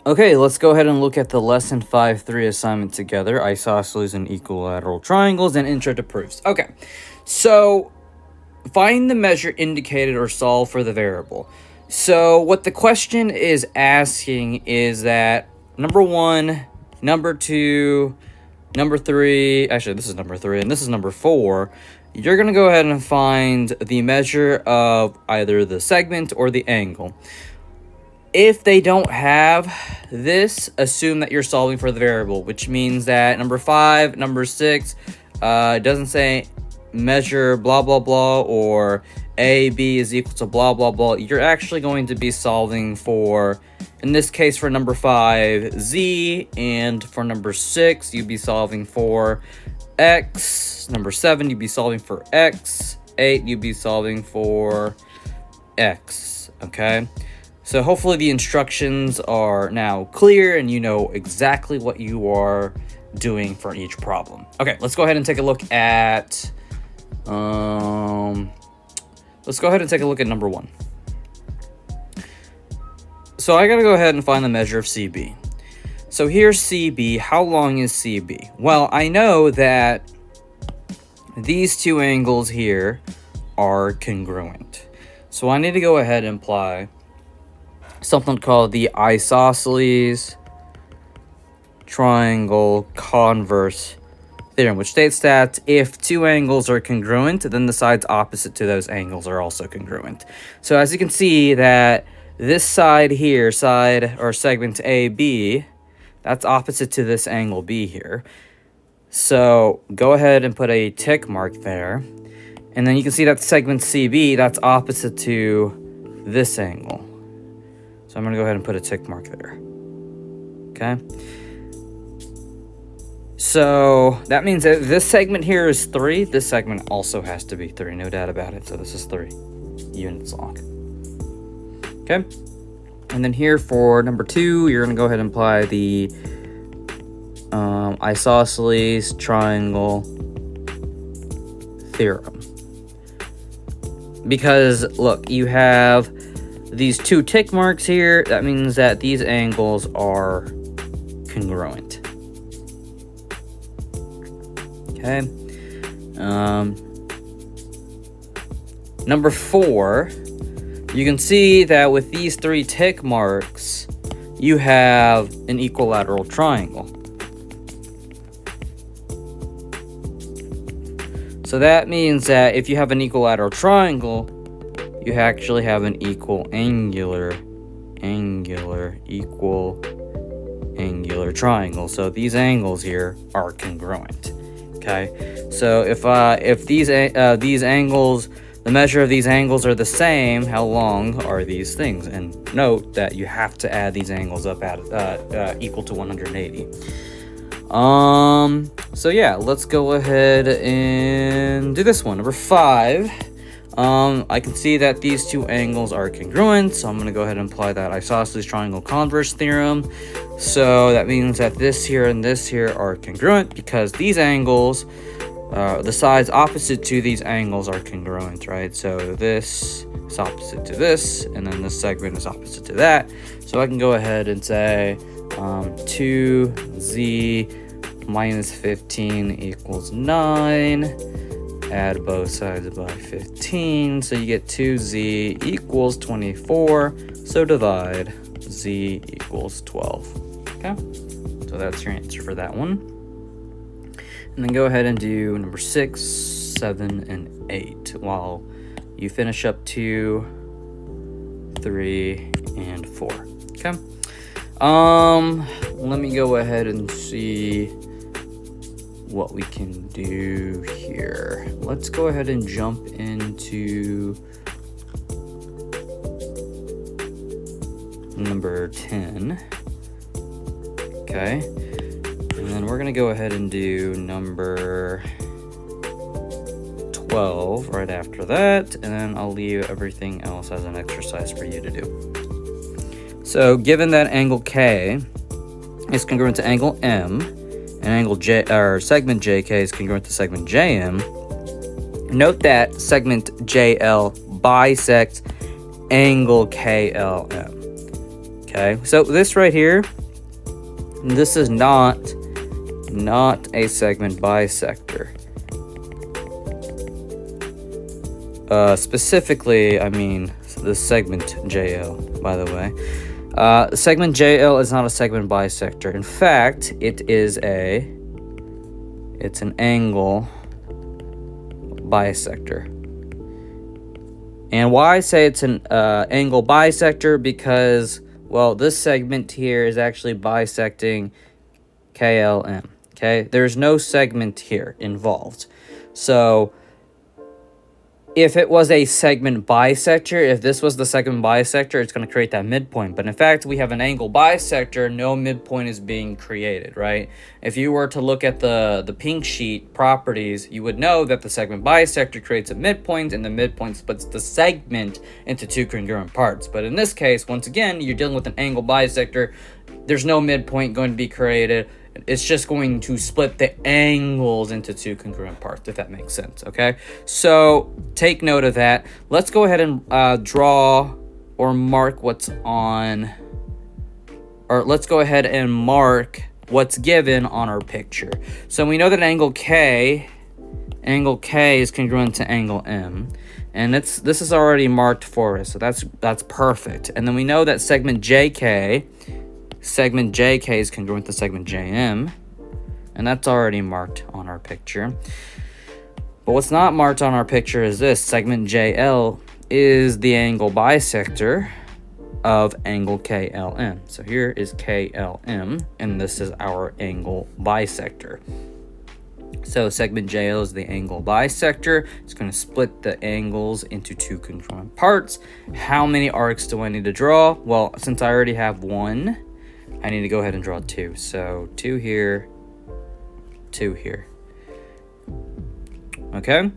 Okay, let's go ahead and look at the Lesson 5-3 assignment together. Isosceles and equilateral triangles and intro to proofs. Okay, so find the measure indicated or solve for the variable. So what the question is asking is that number 1, number 2, number 3, actually this is number 3 and this is number 4. You're going to go ahead and find the measure of either the segment or the angle. If they don't have this, assume that you're solving for the variable, which means that number 5, number 6, doesn't say measure blah blah blah or AB is equal to blah blah blah. You're actually going to be solving for, in this case for number 5, Z, and for number 6, you'd be solving for X. Number 7, you'd be solving for X. 8, you'd be solving for X. Okay? So hopefully the instructions are now clear and you know exactly what you are doing for each problem. Okay, let's go ahead and take a look at number 1. So I gotta go ahead and find the measure of CB. So here's CB. How long is CB? Well, I know that these two angles here are congruent. So I need to go ahead and apply something called the Isosceles triangle converse theorem, which states that if two angles are congruent, then the sides opposite to those angles are also congruent. So as you can see that this side here, side or segment AB, that's opposite to this angle B here. So go ahead and put a tick mark there. And then you can see that segment CB, that's opposite to this angle. So I'm going to go ahead and put a tick mark there. Okay. So that means that this segment here is 3. This segment also has to be 3. No doubt about it. So this is 3 units long. Okay. And then here for number 2, you're going to go ahead and apply the isosceles triangle theorem. Because, look, you have these 2 tick marks here. That means that these angles are congruent. Okay. Number 4, you can see that with these 3 tick marks, you have an equilateral triangle. So that means that if you have an equilateral triangle, you actually have an equal angular triangle. So these angles here are congruent. Okay, so if these angles, the measure of these angles are the same, how long are these things? And note that you have to add these angles up at equal to 180. So yeah, let's go ahead and do this one. Number 5. I can see that these 2 angles are congruent, so I'm going to go ahead and apply that isosceles triangle converse theorem. So that means that this here and this here are congruent because these angles, the sides opposite to these angles are congruent, right? So this is opposite to this, and then this segment is opposite to that. So I can go ahead and say 2z minus 15 equals 9. Add both sides by 15, so you get 2z equals 24, so divide z equals 12. Okay, so that's your answer for that one. And then go ahead and do number 6, 7, and 8 while you finish up 2, 3, and 4. Okay. Let me go ahead and see what we can do here. Let's go ahead and jump into number 10. Okay, and then we're gonna go ahead and do number 12 right after that, and then I'll leave everything else as an exercise for you to do. So given that angle K is congruent to angle M, and angle J, or segment JK is congruent to segment JM, note that segment JL bisects angle KLM. Okay, so this right here, this is not a segment bisector. Specifically, I mean the segment JL, by the way. Segment JL is not a segment bisector. In fact, it's an angle bisector. And why I say it's an angle bisector? Because, well, this segment here is actually bisecting KLM. Okay, there's no segment here involved. So if it was a segment bisector, if this was the segment bisector, it's going to create that midpoint. But in fact, we have an angle bisector, no midpoint is being created, right? If you were to look at the pink sheet properties, you would know that the segment bisector creates a midpoint, and the midpoint splits the segment into two congruent parts. But in this case, once again, you're dealing with an angle bisector. There's no midpoint going to be created. It's just going to split the angles into two congruent parts, if that makes sense, okay? So take note of that. Let's go ahead and draw or mark what's on, or let's go ahead and mark what's given on our picture. So we know that angle K is congruent to angle M, and this is already marked for us, so that's perfect. And then we know that segment JK is congruent to segment JM, and that's already marked on our picture. But what's not marked on our picture is this. Segment JL is the angle bisector of angle KLM. So here is KLM, and this is our angle bisector. So segment JL is the angle bisector. It's going to split the angles into two congruent parts. How many arcs do I need to draw? Well, since I already have one, I need to go ahead and draw two. So 2 here, 2 here. Okay?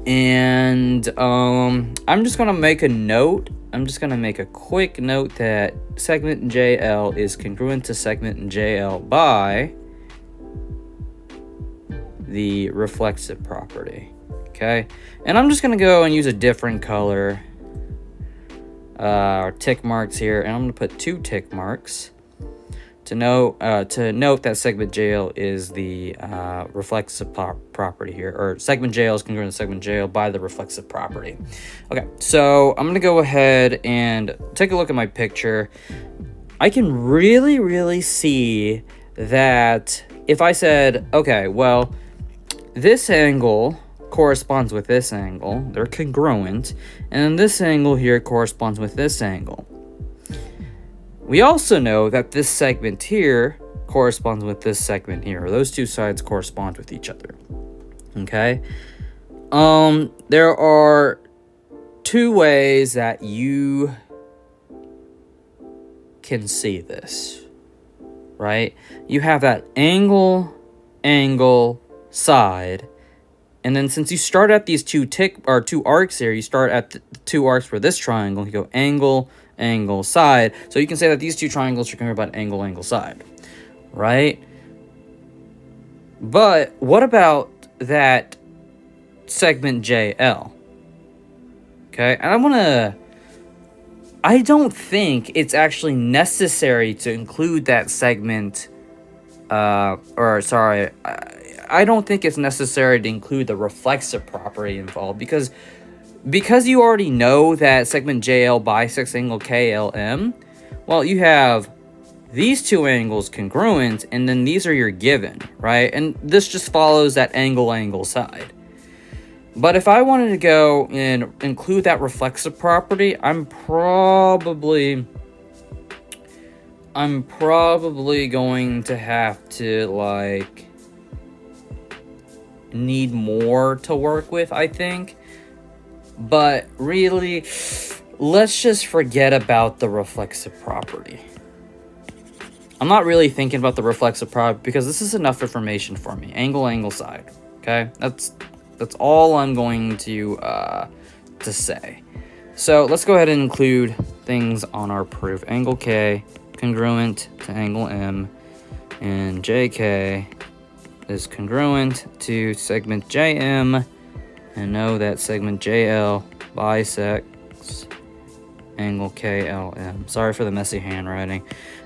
And I'm just going to make a note. I'm just going to make a quick note that segment JL is congruent to segment JL by the reflexive property. Okay? And I'm just going to go and use a different color. Tick marks here, and I'm going to put 2 tick marks to note that segment JL is the reflexive property here, or segment JL is congruent to segment JL by the reflexive property. Okay, so I'm going to go ahead and take a look at my picture. I can really see that if I said, okay, well, this angle corresponds with this angle, they're congruent, and then this angle here corresponds with this angle. We also know that this segment here corresponds with this segment here. Those two sides correspond with each other. Okay? There are 2 ways that you can see this, right? You have that angle, side, and then since you start at these 2 arcs here, you start at the 2 arcs for this triangle, you go angle, side. So you can say that these 2 triangles are congruent about angle, side, right? But what about that segment JL? Okay, and I don't think it's actually necessary to include that segment, I don't think it's necessary to include the reflexive property involved because you already know that segment JL bisects angle KLM. Well, you have these 2 angles congruent, and then these are your given, right? And this just follows that angle, side. But if I wanted to go and include that reflexive property, I'm probably going to have to, need more to work with, I think. But really, let's just forget about the reflexive property. I'm not really thinking about the reflexive property because this is enough information for me. Angle, side. Okay? That's all I'm going to say. So let's go ahead and include things on our proof. Angle K congruent to angle M, and JK is congruent to segment JM, and know that segment JL bisects angle KLM. Sorry for the messy handwriting,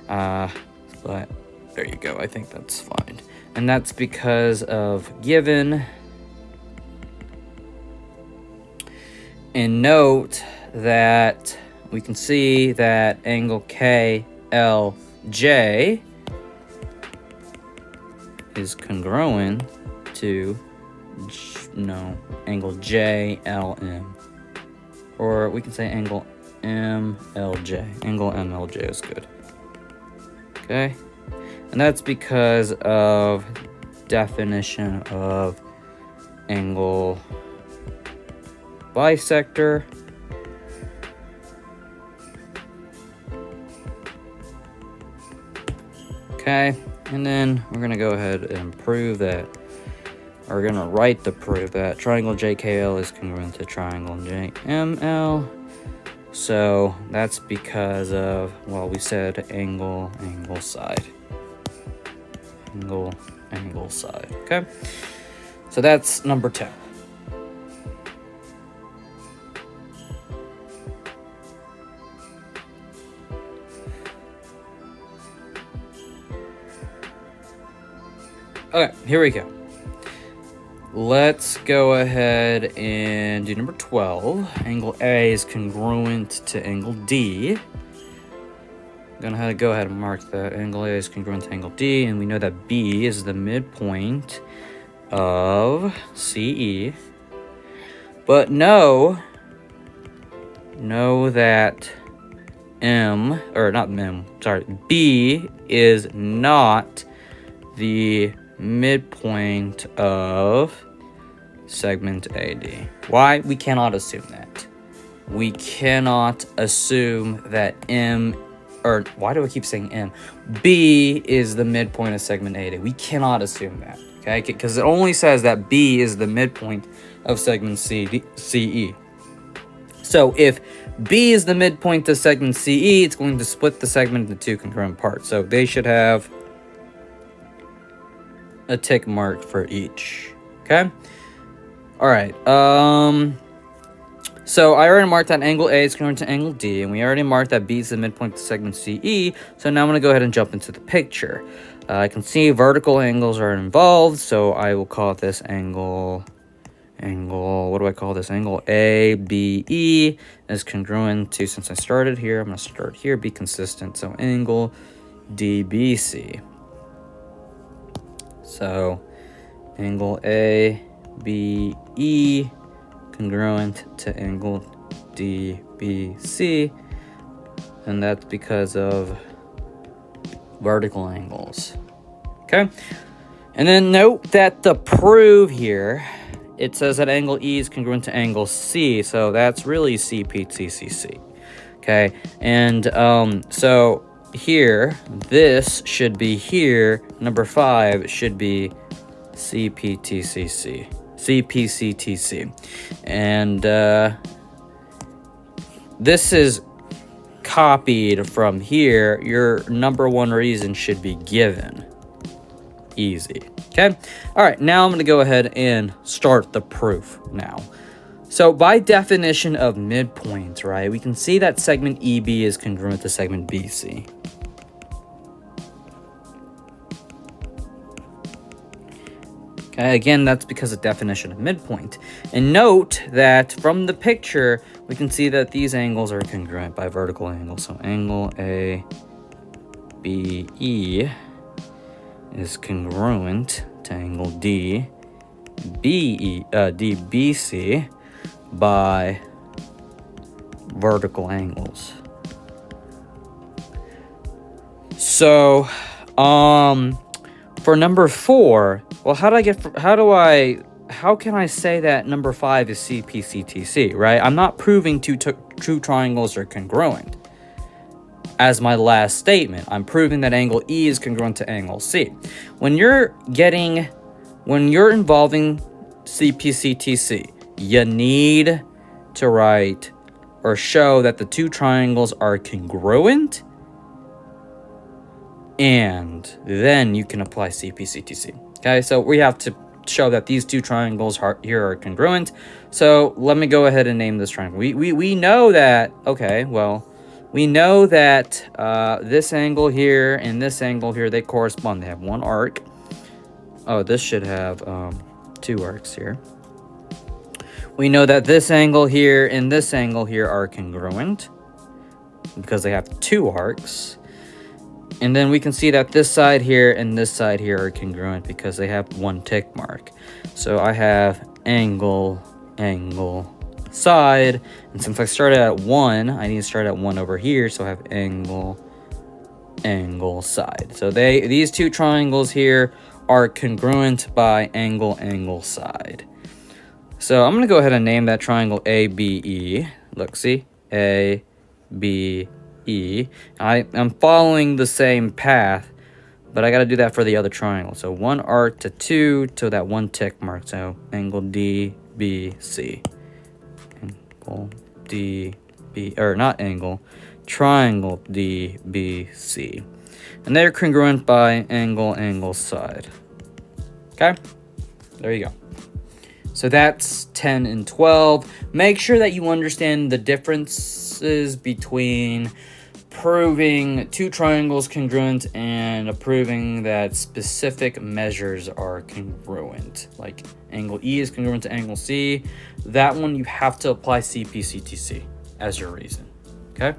but there you go. I think that's fine. And that's because of given. And note that we can see that angle KLJ is congruent to angle JLM. Or we can say angle MLJ. Angle MLJ is good. Okay? And that's because of definition of angle bisector. Okay, and then we're going to go ahead and prove that, or we're going to write the proof that triangle JKL is congruent to triangle JML. So that's because of, well, we said angle, side. Angle, side. Okay, so that's number 10. Okay, here we go. Let's go ahead and do number 12. Angle A is congruent to angle D. I'm gonna go ahead and mark that. Angle A is congruent to angle D, and we know that B is the midpoint of CE. But know that B is not the midpoint of segment AD. Why? We cannot assume that. We cannot assume that why do I keep saying M? B is the midpoint of segment AD. We cannot assume that, okay? Because it only says that B is the midpoint of segment CE. So if B is the midpoint of segment CE, it's going to split the segment into two congruent parts. So they should have a tick mark for each. Okay. All right. So I already marked that angle A is congruent to angle D, and we already marked that B is the midpoint of segment CE. So now I'm going to go ahead and jump into the picture. I can see vertical angles are involved, so I will call this angle. What do I call this? Angle ABE is congruent to, since I started here, I'm going to start here, be consistent. So angle DBC. So angle ABE congruent to angle DBC, and that's because of vertical angles. Okay, and then note that the prove here, it says that angle E is congruent to angle C, so that's really CPTCC. Okay, and so here, this should be here. Number 5 should be CPTCC. And this is copied from here. Your number 1 reason should be given. Easy. Okay? All right, now I'm going to go ahead and start the proof now. So by definition of midpoints, right, we can see that segment EB is congruent to segment BC. Okay, again, that's because of definition of midpoint. And note that from the picture, we can see that these angles are congruent by vertical angles. So angle ABE is congruent to angle DBC by vertical angles. So, for number 4, well, how can I say that number 5 is CPCTC, right? I'm not proving two triangles are congruent. As my last statement, I'm proving that angle E is congruent to angle C. When you're involving CPCTC, you need to write or show that the two triangles are congruent, and then you can apply CPCTC. Okay, so we have to show that these two triangles here are congruent. So let me go ahead and name this triangle. We know that, okay, well, we know that this angle here and this angle here, they correspond. They have one arc. Oh, this should have two arcs here. We know that this angle here and this angle here are congruent because they have two arcs. And then we can see that this side here and this side here are congruent because they have one tick mark. So I have angle, angle, side. And since I started at 1, I need to start at 1 over here. So I have angle, angle, side. So these two triangles here are congruent by angle, angle, side. So I'm going to go ahead and name that triangle ABE. Look, see? ABE. I'm following the same path, but I got to do that for the other triangle. So one arc to 2 to that one tick mark. So angle DBC. Angle DB, or not angle, triangle DBC. And they're congruent by angle, angle, side. Okay? There you go. So that's 10 and 12. Make sure that you understand the differences between proving two triangles congruent and proving that specific measures are congruent. Like angle E is congruent to angle C. That one you have to apply CP/CTC as your reason. Okay?